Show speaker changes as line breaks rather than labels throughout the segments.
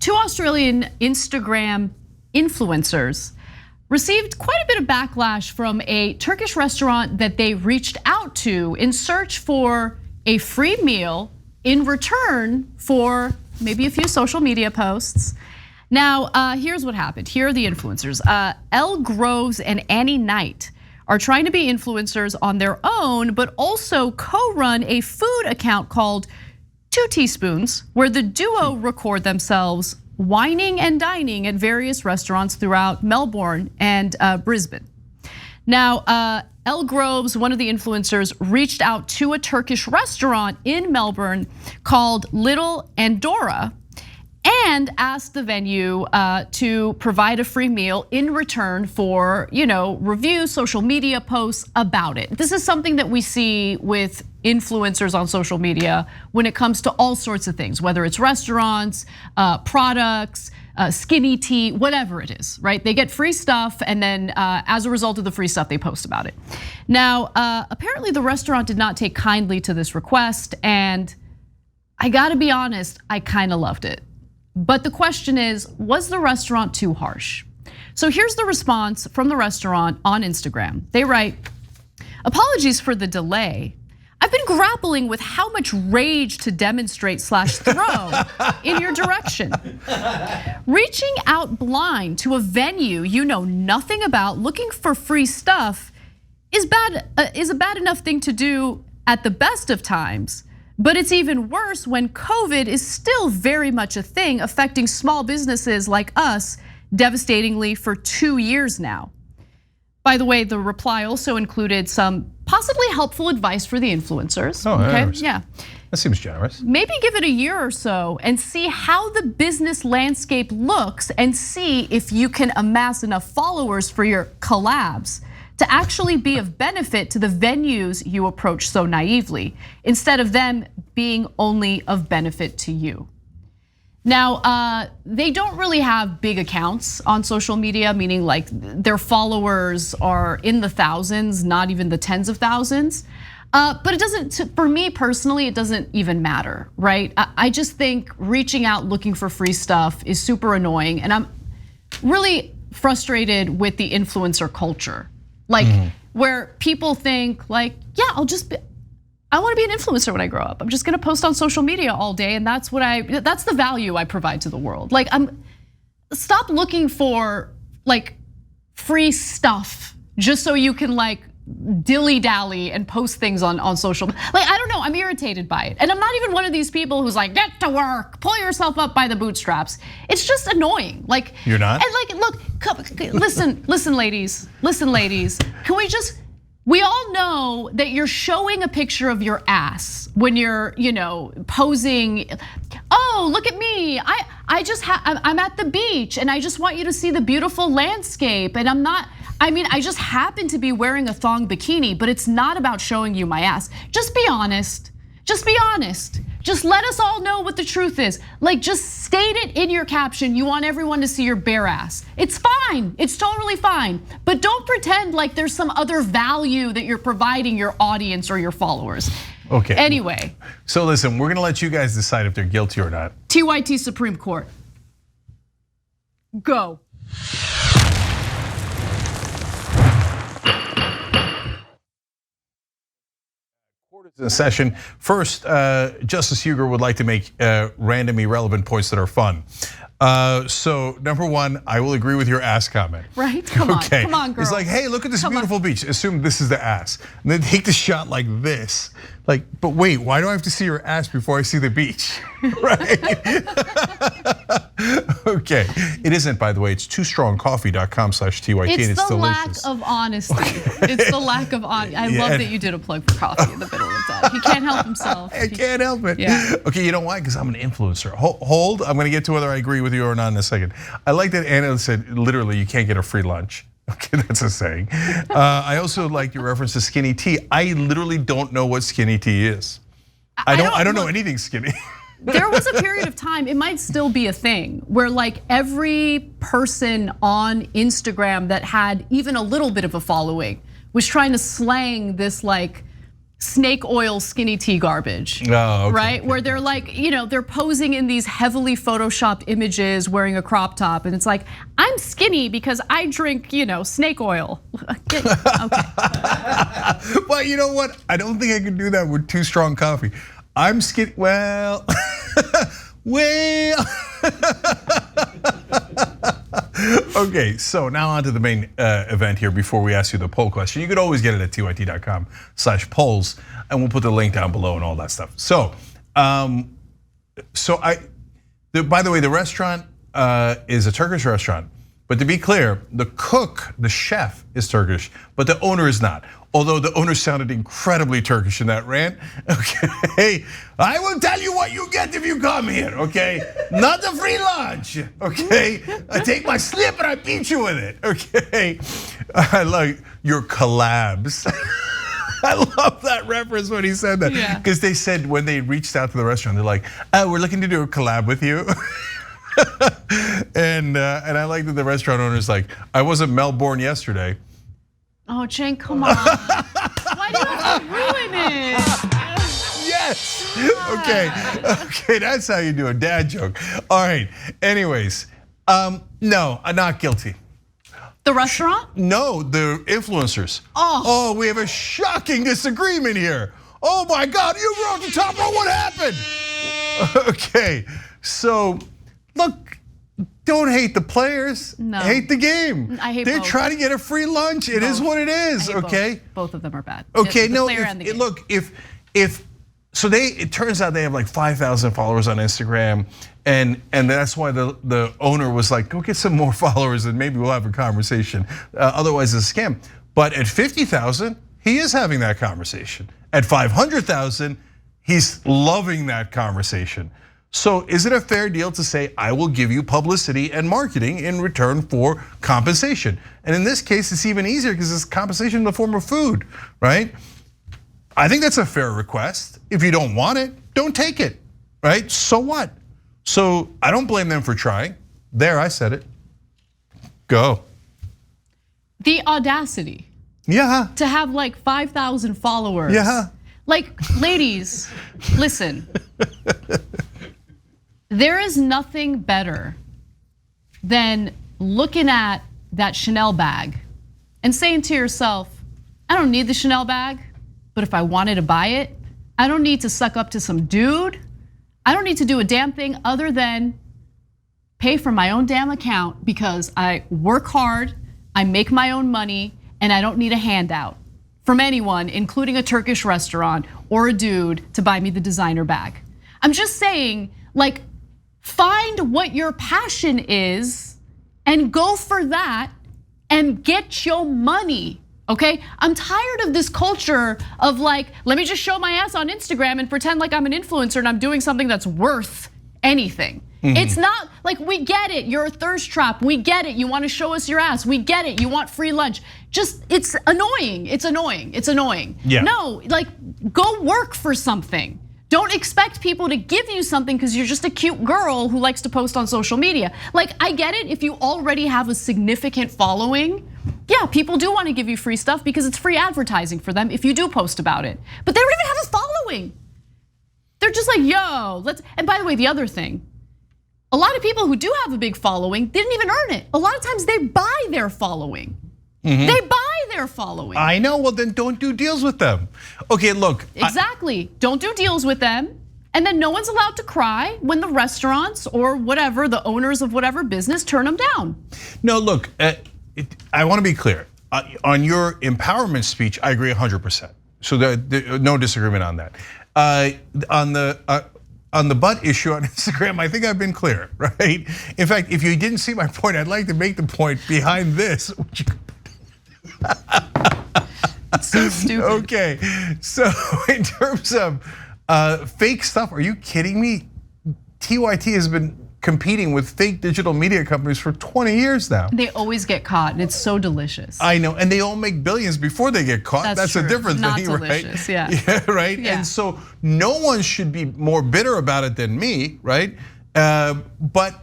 Two Australian Instagram influencers received quite a bit of backlash from a Turkish restaurant that they reached out to in search for a free meal in return for maybe a few social media posts. Now, here's what happened. Here are the influencers. Elle Groves and Annie Knight are trying to be influencers on their own, but also co-run a food account called Two Teaspoons, where the duo record themselves wining and dining at various restaurants throughout Melbourne and Brisbane. Now, Elle Groves, one of the influencers, reached out to a Turkish restaurant in Melbourne called Little Andorra and asked the venue to provide a free meal in return for, reviews, social media posts about it. This is something that we see with influencers on social media when it comes to all sorts of things, whether it's restaurants, products, skinny tea, whatever it is, right? They get free stuff, and then as a result of the free stuff, they post about it. Now, apparently the restaurant did not take kindly to this request, and I gotta be honest, I kinda loved it. But the question is, was the restaurant too harsh? So here's the response from the restaurant on Instagram. They write, "Apologies for the delay. I've been grappling with how much rage to demonstrate / throw in your direction. Reaching out blind to a venue you know nothing about, looking for free stuff is a bad enough thing to do at the best of times. But it's even worse when COVID is still very much a thing, affecting small businesses like us devastatingly for 2 years now." By the way, the reply also included some possibly helpful advice for the influencers.
Oh,
okay, yeah.
That seems generous.
Maybe give it a year or so and see how the business landscape looks and see if you can amass enough followers for your collabs to actually be of benefit to the venues you approach so naively, instead of them being only of benefit to you. Now, they don't really have big accounts on social media, meaning like their followers are in the thousands, not even the tens of thousands. But it doesn't, for me personally, it doesn't even matter, right? I just think reaching out looking for free stuff is super annoying, and I'm really frustrated with the influencer culture. Like where people think like, yeah, I wanna be an influencer when I grow up. I'm just gonna post on social media all day, and that's the value I provide to the world. Like stop looking for like free stuff just so you can like dilly-dally and post things on social. Like, I don't know, I'm irritated by it. And I'm not even one of these people who's like, get to work, pull yourself up by the bootstraps. It's just annoying. Like,
you're not?
And like, look, listen ladies, can we just, we all know that you're showing a picture of your ass when you're, posing. Oh, look at me, I'm at the beach and I just want you to see the beautiful landscape, and I just happen to be wearing a thong bikini, but it's not about showing you my ass. Just be honest, just be honest. Just let us all know what the truth is. Like, just state it in your caption. You want everyone to see your bare ass. It's fine, it's totally fine. But don't pretend like there's some other value that you're providing your audience or your followers.
Okay.
Anyway.
So listen, we're gonna let you guys decide if they're guilty or not.
TYT Supreme Court. Go.
Court is in session. First, Justice Uygur would like to make random irrelevant points that are fun. So number one, I will agree with your ass comment.
Right, come on, girl.
It's like, hey, look at this beautiful beach. Assume this is the ass. And then take the shot like this. Like, but wait, why do I have to see your ass before I see the beach? Right? Okay, it isn't, by the way, it's toostrongcoffee.com/TYT, and it's delicious.
It's the lack of honesty. It's the lack of honesty. I love that you did a plug for coffee in the middle of that. He can't help himself.
I can't help it.
Yeah.
Okay, you know why? Because I'm an influencer. Hold, I'm gonna get to whether I agree with you or not in a second. I like that Anna said, literally, you can't get a free lunch. Okay, that's a saying. I also like your reference to skinny tea. I literally don't know what skinny tea is. I don't know anything skinny.
There was a period of time, it might still be a thing, where like every person on Instagram that had even a little bit of a following was trying to slang this like snake oil skinny tea garbage, right? Where they're like, they're posing in these heavily photoshopped images wearing a crop top, and it's like, I'm skinny because I drink, snake oil. Okay.
Well, you know what? I don't think I could do that with too strong coffee. I'm skinny. Well. Okay, so now on to the main event here before we ask you the poll question. You could always get it at tyt.com/polls, and we'll put the link down below and all that stuff. So, by the way, the restaurant is a Turkish restaurant. But to be clear, the cook, the chef, is Turkish, but the owner is not. Although the owner sounded incredibly Turkish in that rant. Okay, I will tell you what you get if you come here. Okay, not a free lunch. Okay, I take my slip and I beat you with it. Okay, I like your collabs. I love that reference when he said that, because they said when they reached out to the restaurant, they're like, "Oh, we're looking to do a collab with you." And I like that the restaurant owner's like, I was in Melbourne yesterday.
Oh, Cenk, come on. Why do you have to ruin it?
Yes. Okay, that's how you do a dad joke. All right. Anyways, no, I'm not guilty.
The restaurant?
No, the influencers.
Oh,
we have a shocking disagreement here. Oh my God, you were on the top row. What happened? Okay, so. Look, don't hate the players. No. Hate the game.
I hate
They're
both.
trying to get a free lunch. It is what it is. Okay.
Both of them are bad.
Okay. No. Look, it turns out they have like 5,000 followers on Instagram, and that's why the owner was like, go get some more followers, and maybe we'll have a conversation. Otherwise, it's a scam. But at 50,000, he is having that conversation. At 500,000, he's loving that conversation. So is it a fair deal to say, I will give you publicity and marketing in return for compensation? And in this case, it's even easier because it's compensation in the form of food, right? I think that's a fair request. If you don't want it, don't take it, right? So what? So I don't blame them for trying. There, I said it. Go.
The audacity.
Yeah.
To have like 5,000 followers.
Yeah.
Like, ladies, listen. There is nothing better than looking at that Chanel bag and saying to yourself, I don't need the Chanel bag, but if I wanted to buy it, I don't need to suck up to some dude. I don't need to do a damn thing other than pay for my own damn account because I work hard, I make my own money, and I don't need a handout from anyone, including a Turkish restaurant or a dude, to buy me the designer bag. I'm just saying, like, find what your passion is and go for that and get your money, okay? I'm tired of this culture of like, let me just show my ass on Instagram and pretend like I'm an influencer and I'm doing something that's worth anything. It's not like, we get it, you're a thirst trap, we get it, you wanna show us your ass, we get it, you want free lunch. Just, it's annoying, it's annoying, it's annoying.
Yeah.
No, like, go work for something. Don't expect people to give you something because you're just a cute girl who likes to post on social media. Like, I get it, if you already have a significant following, yeah, people do want to give you free stuff because it's free advertising for them if you do post about it. But they don't even have a following. They're just like, yo, let's, and by the way, the other thing, a lot of people who do have a big following didn't even earn it. A lot of times they buy their following. They buy their following.
I know, well then don't do deals with them. Okay, look.
Exactly, don't do deals with them. And then no one's allowed to cry when the restaurants or whatever, the owners of whatever business turn them down.
No, look, I wanna be clear. On your empowerment speech, I agree 100%. So no disagreement on that. On the butt issue on Instagram, I think I've been clear, right? In fact, if you didn't see my point, I'd like to make the point behind this.
It's so stupid.
Okay, so in terms of fake stuff, are you kidding me? TYT has been competing with fake digital media companies for 20 years now.
They always get caught, and it's so delicious.
I know, and they all make billions before they get caught. That's
true.
a different
Not
thing,
delicious,
right?
Yeah,
right.
Yeah.
And so no one should be more bitter about it than me, right? But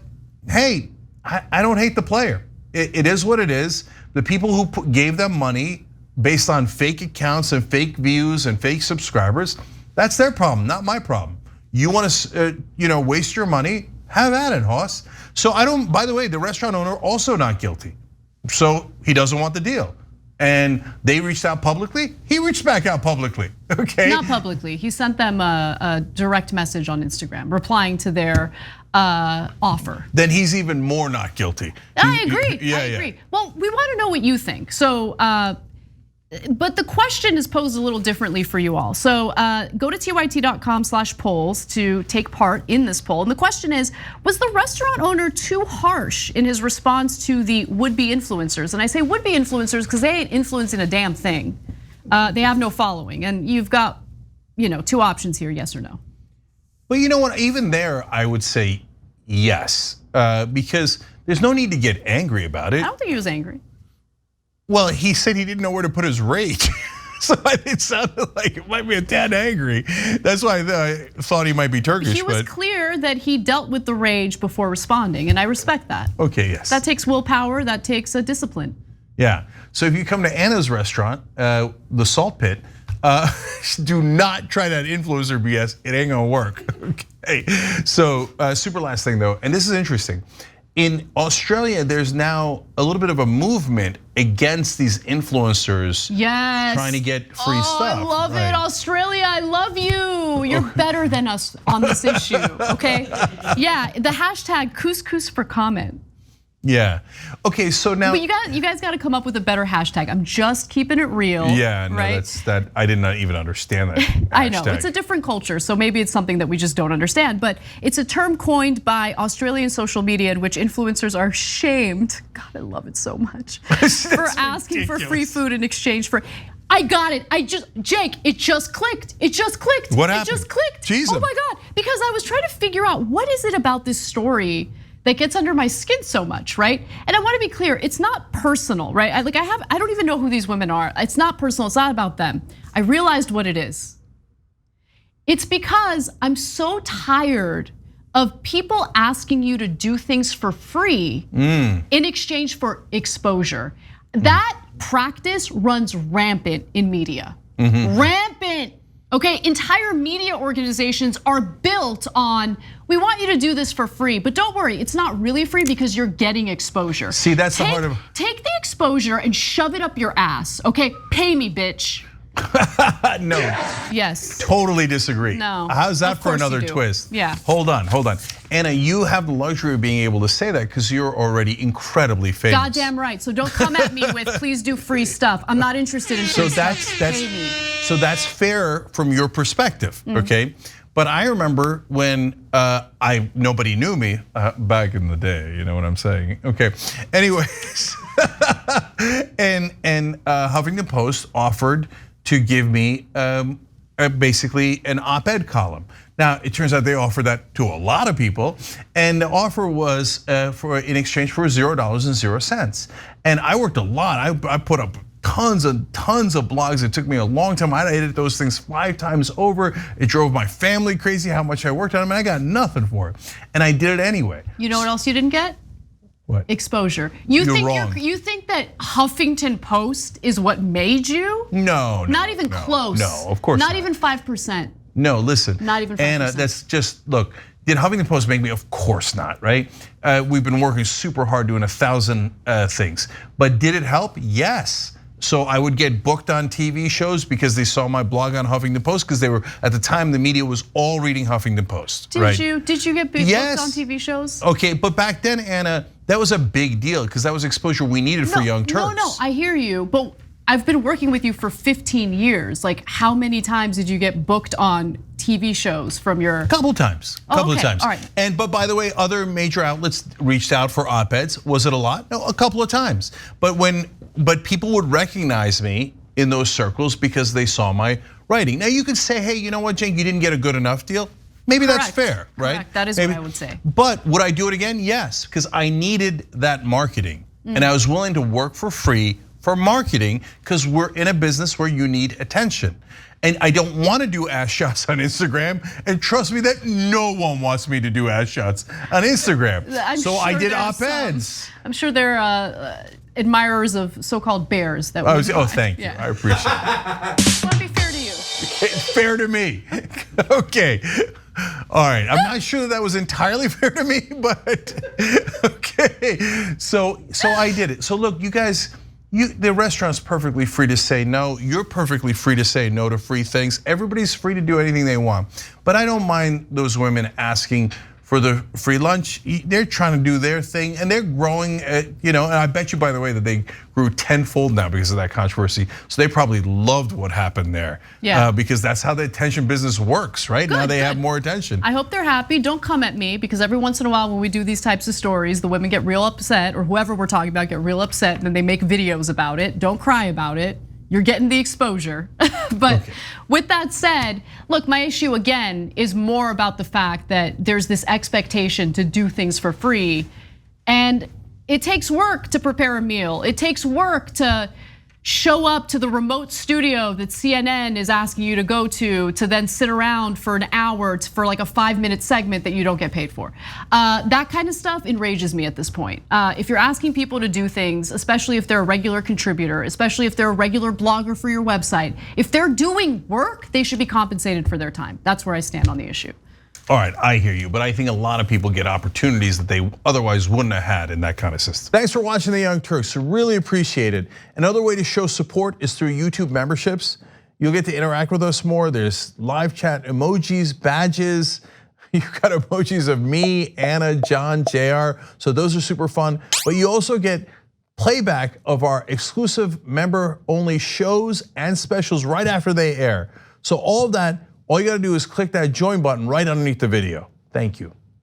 hey, I don't hate the player. It is what it is. The people who gave them money based on fake accounts and fake views and fake subscribers, that's their problem, not my problem. You want to, waste your money? Have at it, Hoss. So I don't. By the way, the restaurant owner also not guilty. So he doesn't want the deal, and they reached out publicly. He reached back out publicly. Okay.
Not publicly. He sent them a direct message on Instagram, replying to their offer.
Then he's even more not guilty.
I agree. I agree.
Yeah.
Well, we want to know what you think. So. But the question is posed a little differently for you all. So go to tyt.com/polls to take part in this poll. And the question is, was the restaurant owner too harsh in his response to the would-be influencers? And I say would-be influencers because they ain't influencing a damn thing. They have no following. And you've got, two options here, yes or no.
Well, you know what, even there, I would say yes. Because there's no need to get angry about it.
I don't think he was angry.
Well, he said he didn't know where to put his rage. So it sounded like it might be a tad angry. That's why I thought he might be Turkish.
He was clear that he dealt with the rage before responding, and I respect that.
Okay, yes.
That takes willpower, that takes a discipline.
Yeah, so if you come to Anna's restaurant, the Salt Pit, do not try that influencer BS, it ain't gonna work, okay? So super last thing though, and this is interesting. In Australia, there's now a little bit of a movement against these influencers trying to get free stuff.
I love it, Australia, I love you. You're better than us on this issue, okay? Yeah, the hashtag couscous for comment.
Yeah, okay, so now.
But you guys got to come up with a better hashtag. I'm just keeping it real.
Yeah, no,
right?
I did not even understand that.
I know, it's a different culture, so maybe it's something that we just don't understand. But it's a term coined by Australian social media in which influencers are shamed. God, I love it so much. For asking for free food in exchange for. I got it. Jake, it just clicked. It just clicked.
What happened?
It just clicked.
Jesus.
Oh my God, because I was trying to figure out what is it about this story that gets under my skin so much, right? And I want to be clear, it's not personal, right? I don't even know who these women are. It's not personal, it's not about them. I realized what it is. It's because I'm so tired of people asking you to do things for free in exchange for exposure. That practice runs rampant in media, rampant. Okay, entire media organizations are built on, we want you to do this for free, but don't worry, it's not really free because you're getting exposure.
See, that's the heart of.
Take the exposure and shove it up your ass, okay? Pay me, bitch.
No.
Yes.
Totally disagree.
No.
How's that for another twist?
Yeah.
Hold on. Anna, you have the luxury of being able to say that because you're already incredibly famous.
Goddamn right. So don't come at me with please do free stuff. I'm not interested in free stuff. Pay me.
So that's fair from your perspective, okay? But I remember when nobody knew me back in the day, you know what I'm saying? Okay, anyways, and Huffington Post offered to give me basically an op-ed column. Now, it turns out they offered that to a lot of people, and the offer was in exchange for $0.00. And I worked a lot, I put up tons of blogs. It took me a long time. I edited those things 5 times over. It drove my family crazy how much I worked on them, and I got nothing for it. And I did it anyway.
You know what else you didn't get?
What?
Exposure.
You're wrong.
You think that Huffington Post is what made you?
No.
Not even close.
No, of course not.
Not even 5%.
No, listen.
Not even 5%.
Anna, that's just, look, did Huffington Post make me? Of course not, right? We've been working super hard doing 1,000 things. But did it help? Yes. So I would get booked on TV shows because they saw my blog on Huffington Post because they were, at the time, the media was all reading Huffington Post.
Did you get booked on TV shows?
Okay, but back then, Anna, that was a big deal because that was exposure we needed for Young Turks.
No, I hear you, but I've been working with you for 15 years. Like, how many times did you get booked on TV shows from your?
Couple times, couple of times.
All right.
But by the way, other major outlets reached out for op-eds. Was it a lot? No, a couple of times. But people would recognize me in those circles because they saw my writing. Now you could say, hey, you know what, Cenk, you didn't get a good enough deal. Maybe that's fair, right?
Correct. That is what I would say.
But would I do it again? Yes, because I needed that marketing. And I was willing to work for free for marketing because we're in a business where you need attention. And I don't want to do ass shots on Instagram. And trust me that no one wants me to do ass shots on Instagram. So I did op-eds.
I'm sure there are admirers of so-called bears that
thank you.
Yeah.
I appreciate it.
I want to be fair to you.
It's fair to me. Okay. All right. I'm not sure that was entirely fair to me, but okay. So I did it. So look, you guys, the restaurant's perfectly free to say no. You're perfectly free to say no to free things. Everybody's free to do anything they want. But I don't mind those women asking for the free lunch. They're trying to do their thing and they're growing, and I bet you, by the way, that they grew tenfold now because of that controversy. So they probably loved what happened there.
Yeah.
Because that's how the attention business works, right? Now they have more attention.
I hope they're happy. Don't come at me, because every once in a while when we do these types of stories, the women get real upset, or whoever we're talking about get real upset, and then they make videos about it. Don't cry about it. You're getting the exposure. But with that said, look, my issue again is more about the fact that there's this expectation to do things for free. And it takes work to prepare a meal. It takes work to show up to the remote studio that CNN is asking you to go to then sit around for an hour for like a 5-minute segment that you don't get paid for. That kind of stuff enrages me at this point. If you're asking people to do things, especially if they're a regular contributor, especially if they're a regular blogger for your website, if they're doing work, they should be compensated for their time. That's where I stand on the issue.
All right, I hear you, but I think a lot of people get opportunities that they otherwise wouldn't have had in that kind of system. Thanks for watching The Young Turks, really appreciate it. Another way to show support is through YouTube memberships. You'll get to interact with us more. There's live chat emojis, badges. You've got emojis of me, Anna, John, JR, so those are super fun. But you also get playback of our exclusive member-only shows and specials right after they air. So all of that, all you gotta do is click that join button right underneath the video. Thank you.